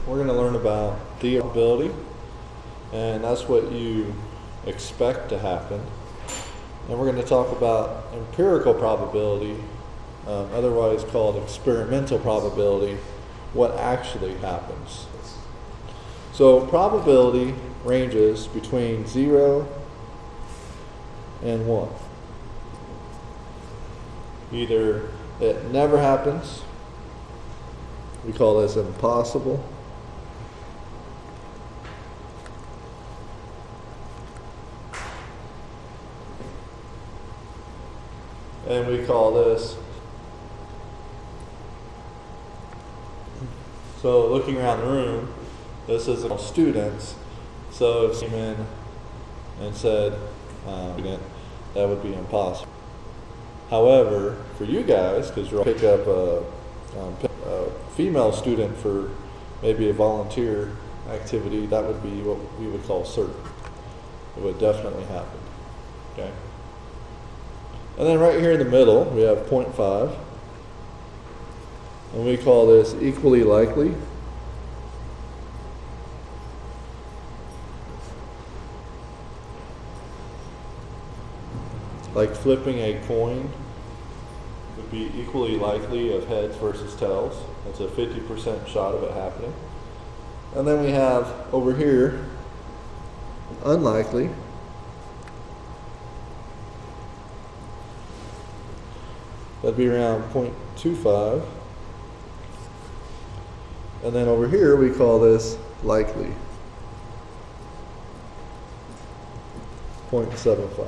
we're going to learn about the probability, and that's what you expect to happen. And we're going to talk about empirical probability, otherwise called experimental probability, what actually happens. So probability ranges between 0 and 1. Either it never happens, we call this impossible, and we call this, so looking around the room, this is students, so if you came in and said, that would be impossible. However, for you guys, because you'll pick up a female student for maybe a volunteer activity, that would be what we would call certain. It would definitely happen. Okay. And then right here in the middle, we have 0.5. And we call this equally likely. Like flipping a coin would be equally likely of heads versus tails. That's a 50% shot of it happening. And then we have over here, unlikely. That'd be around 0.25. And then over here we call this likely, 0.75.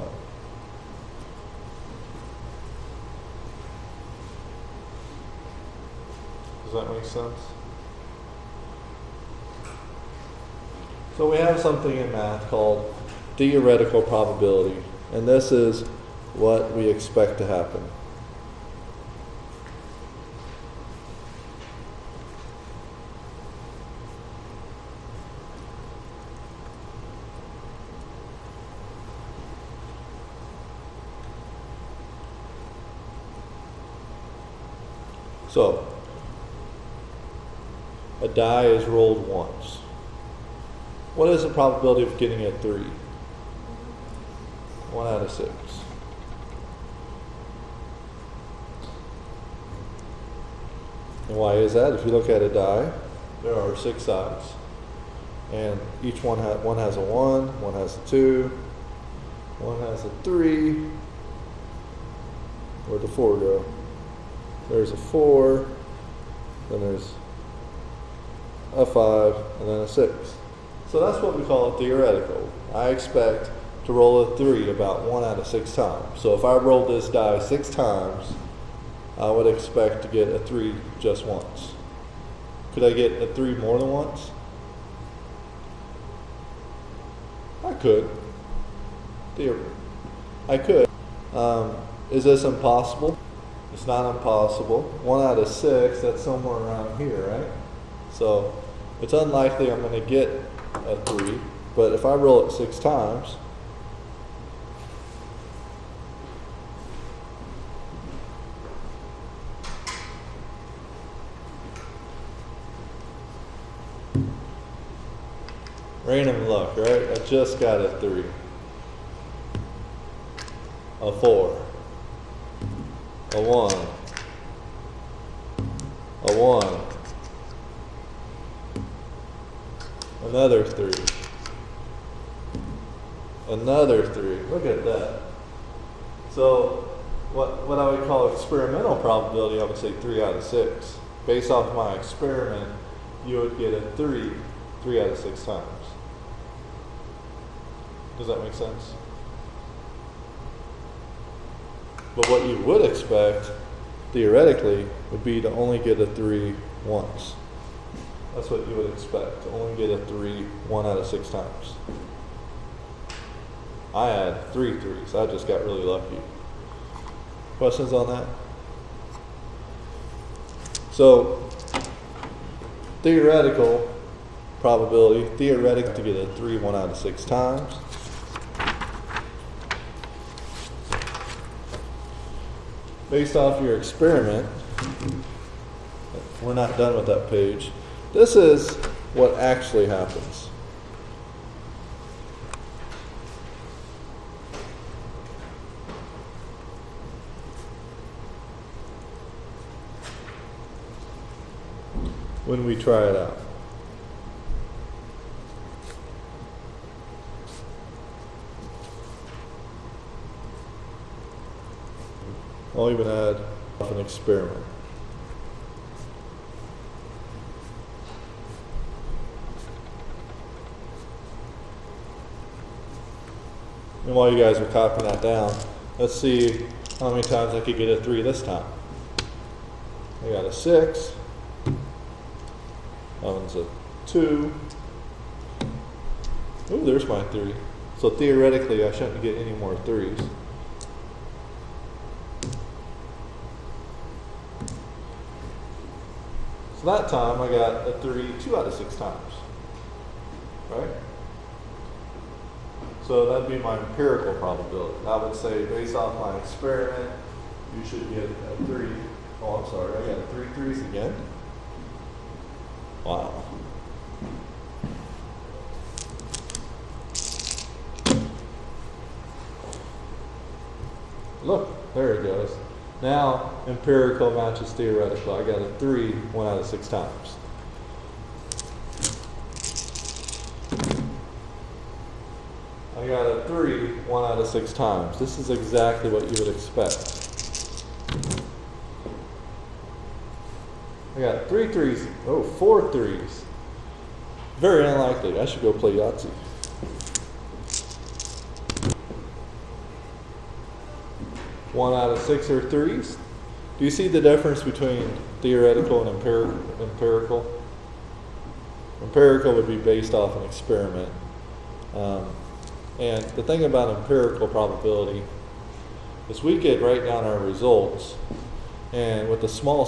Does that make sense? So we have something in math called theoretical probability, and this is what we expect to happen. So, a die is rolled once. What is the probability of getting a 3? 1 out of 6. And why is that? If you look at a die, there are 6 sides. And each one, one has a 1, one has a 2, one has a 3. Where'd the 4 go? There's a 4, then there's a 5, and then a 6. So that's what we call theoretical. I expect to roll a 3 about 1 out of 6 times. So if I rolled this die 6 times, I would expect to get a 3 just once. Could I get a 3 more than once? I could. I could. Is this impossible? It's not impossible. 1 out of 6, that's somewhere around here, right? So it's unlikely I'm going to get a 3, but if I roll it 6 times, random luck, right? I just got a 3, a 4, a 1, a 1, another 3, another 3. Look at that. So what I would call experimental probability, I would say 3 out of 6. Based off my experiment, you would get a 3 out of 6 times. Does that make sense? But what you would expect, theoretically, would be to only get a 3 once. That's what you would expect, to only get a 3 1 out of 6 times. I had 3 3s. I just got really lucky. Questions on that? So, theoretical probability, theoretically to get a 3 1 out of 6 times. Based off your experiment, we're not done with that page. This is what actually happens. When we try it out. I'll even add an experiment. And while you guys are copying that down, let's see how many times I could get a 3 this time. I got a 6. That one's a 2. Ooh, there's my 3. So theoretically, I shouldn't get any more 3s. So that time, I got a 3 2 out of 6 times. Right? So that'd be my empirical probability. I would say, based off my experiment, you should get a 3. Oh, I'm sorry, I got 3 3s again. Wow. Look, there it goes. Now, empirical matches theoretical. I got a 3 1 out of 6 times. I got a 3 1 out of 6 times. This is exactly what you would expect. I got 3 3s. Oh, 4 3s. Very unlikely. I should go play Yahtzee. One out of 6 are 3s. Do you see the difference between theoretical and empirical? Empirical would be based off an experiment. And the thing about empirical probability is we could write down our results, and with a small